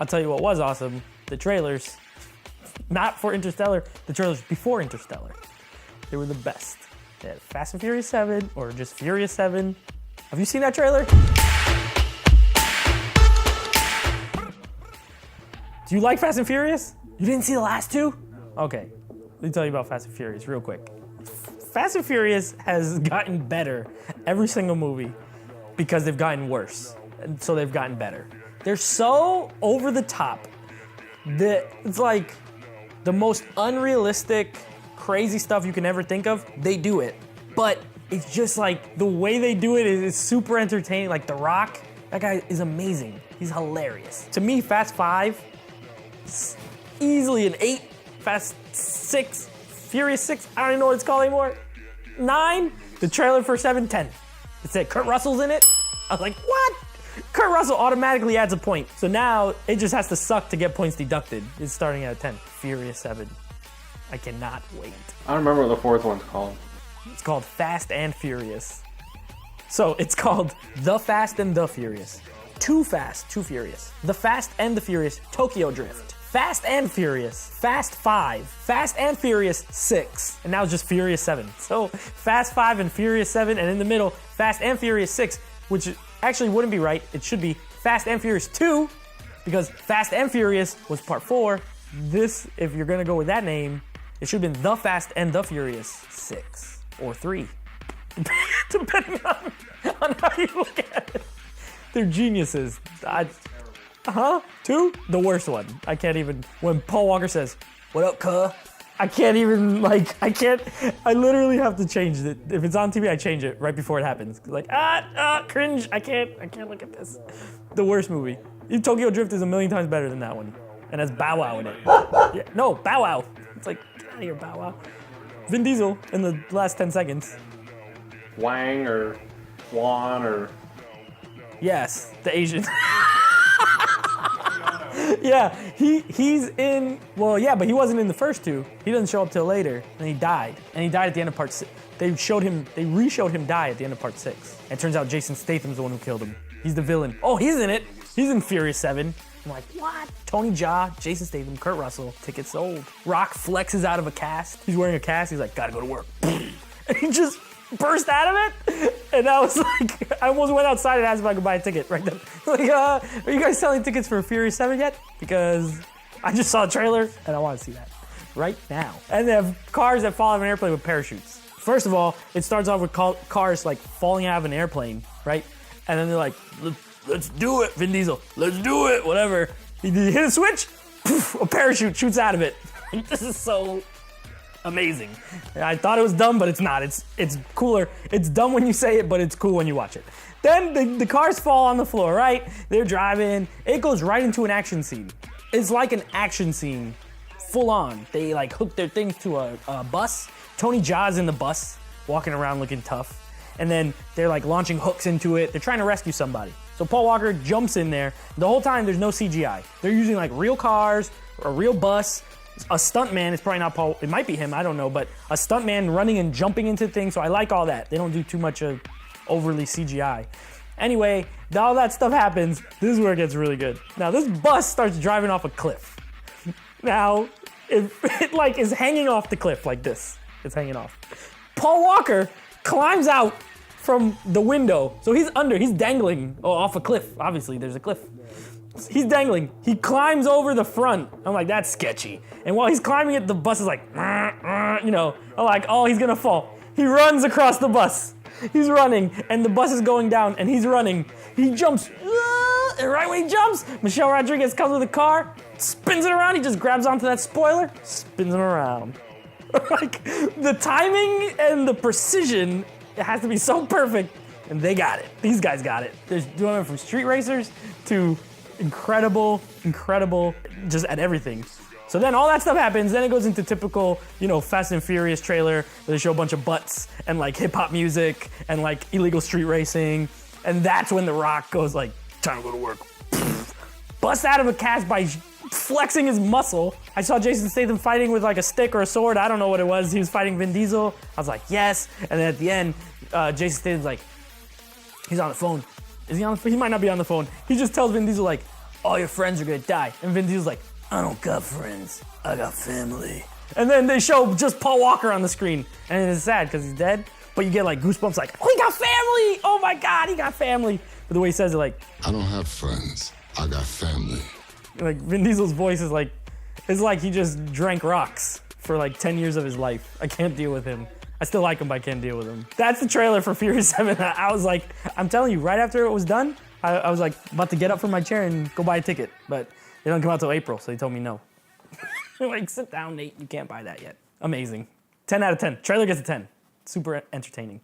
I'll tell you what was awesome. The trailers, not for Interstellar, the trailers before Interstellar. They were the best. They had Fast and Furious 7 or just Furious 7. Have you seen that trailer? Do you like Fast and Furious? You didn't see the last two? Okay, let me tell you about Fast and Furious real quick. Fast and Furious has gotten better every single movie because they've gotten worse, and so they've gotten better. They're so over the top that it's like the most unrealistic, crazy stuff you can ever think of, they do it. But it's just like the way they do it is super entertaining. Like The Rock, that guy is amazing. He's hilarious. To me, Fast 5 is easily an 8. Fast 6, Furious 6, I don't even know what it's called anymore. 9, the trailer for 7, 10. It said Kurt Russell's in it. I was like, what? Kurt Russell automatically adds a point. So now it just has to suck to get points deducted. It's starting at 10. Furious 7. I cannot wait. I don't remember what the fourth one's called. It's called Fast and Furious. So it's called The Fast and the Furious. Too Fast, Too Furious. The Fast and the Furious, Tokyo Drift. Fast and Furious, Fast 5, Fast and Furious 6, and now it's just Furious 7. So Fast 5 and Furious 7, and in the middle, Fast and Furious 6, which actually wouldn't be right. It should be Fast and Furious 2, because Fast and Furious was part 4. This, if you're gonna go with that name, it should have been The Fast and the Furious 6, or 3, depending on how you look at it. They're geniuses. 2? The worst one. I can't even, when Paul Walker says, "What up, cuh?" I can't even, I literally have to change it. If it's on TV, I change it right before it happens. Like, cringe, I can't look at this. The worst movie. Tokyo Drift is a million times better than that one. And has Bow Wow in it. Yeah, no, Bow Wow. It's like, get out of here, Bow Wow. Vin Diesel in the last 10 seconds. Wang or Juan or... Yes, the Asian. Yeah, he's in, well, yeah, but he wasn't in the first two. He doesn't show up till later, and he died. And he died at the end of part 6. They re-showed him die at the end of part 6. And it turns out Jason Statham's the one who killed him. He's the villain. Oh, he's in it. He's in Furious 7. I'm like, what? Tony Jaa, Jason Statham, Kurt Russell, ticket sold. Rock flexes out of a cast. He's wearing a cast. He's like, gotta go to work. And he just burst out of it. And I was like, I almost went outside and asked if I could buy a ticket right then. Like, are you guys selling tickets for Furious 7 yet? Because I just saw a trailer and I want to see that right now. And they have cars that fall out of an airplane with parachutes. First of all, it starts off with cars like falling out of an airplane, right? And then they're like, let's do it, Vin Diesel. Let's do it, whatever. He hit a switch, poof, a parachute shoots out of it. This is so amazing. I thought it was dumb, but it's not. It's cooler. It's dumb when you say it, but it's cool when you watch it. Then the cars fall on the floor, right? They're driving. It goes right into an action scene. It's like an action scene, full on. They like hook their things to a bus. Tony Jaa's in the bus, walking around looking tough. And then they're like launching hooks into it. They're trying to rescue somebody. So Paul Walker jumps in there. The whole time there's no CGI. They're using like real cars, a real bus. A stuntman, it's probably not Paul, it might be him, I don't know, but a stuntman running and jumping into things, so I like all that. They don't do too much of overly CGI. Anyway, all that stuff happens, this is where it gets really good. Now, this bus starts driving off a cliff. Now, it like is hanging off the cliff like this. It's hanging off. Paul Walker climbs out from the window, so he's dangling off a cliff. Obviously, there's a cliff. He's dangling. He climbs over the front. I'm like, that's sketchy. And while he's climbing it, the bus is like, you know, I'm like, oh, he's gonna fall. He runs across the bus. He's running, and the bus is going down, and he's running. He jumps, and right when he jumps, Michelle Rodriguez comes with a car, spins it around, he just grabs onto that spoiler, spins him around. Like, the timing and the precision, it has to be so perfect, and they got it. These guys got it. There's doing it from street racers to incredible, just at everything. So then all that stuff happens, then it goes into typical, you know, Fast and Furious trailer where they show a bunch of butts and like hip hop music and like illegal street racing. And that's when The Rock goes like, time to go to work. Busts out of a cast by flexing his muscle. I saw Jason Statham fighting with like a stick or a sword. I don't know what it was. He was fighting Vin Diesel. I was like, yes. And then at the end, Jason Statham's like, he's on the phone. Is he on the phone? He might not be on the phone. He just tells Vin Diesel like, all your friends are gonna die. And Vin Diesel's like, I don't got friends, I got family. And then they show just Paul Walker on the screen. And it's sad because he's dead, but you get like goosebumps like, oh, he got family! Oh my God, he got family. But the way he says it like, I don't have friends, I got family. like Vin Diesel's voice is like, it's like he just drank rocks for like 10 years of his life. I can't deal with him. I still like him, but I can't deal with him. That's the trailer for Furious 7. I was like, I'm telling you, right after it was done, I was like about to get up from my chair and go buy a ticket, but it doesn't come out till April, so they told me no. Like, sit down, Nate, you can't buy that yet. Amazing. 10 out of 10. Trailer gets a 10. Super entertaining.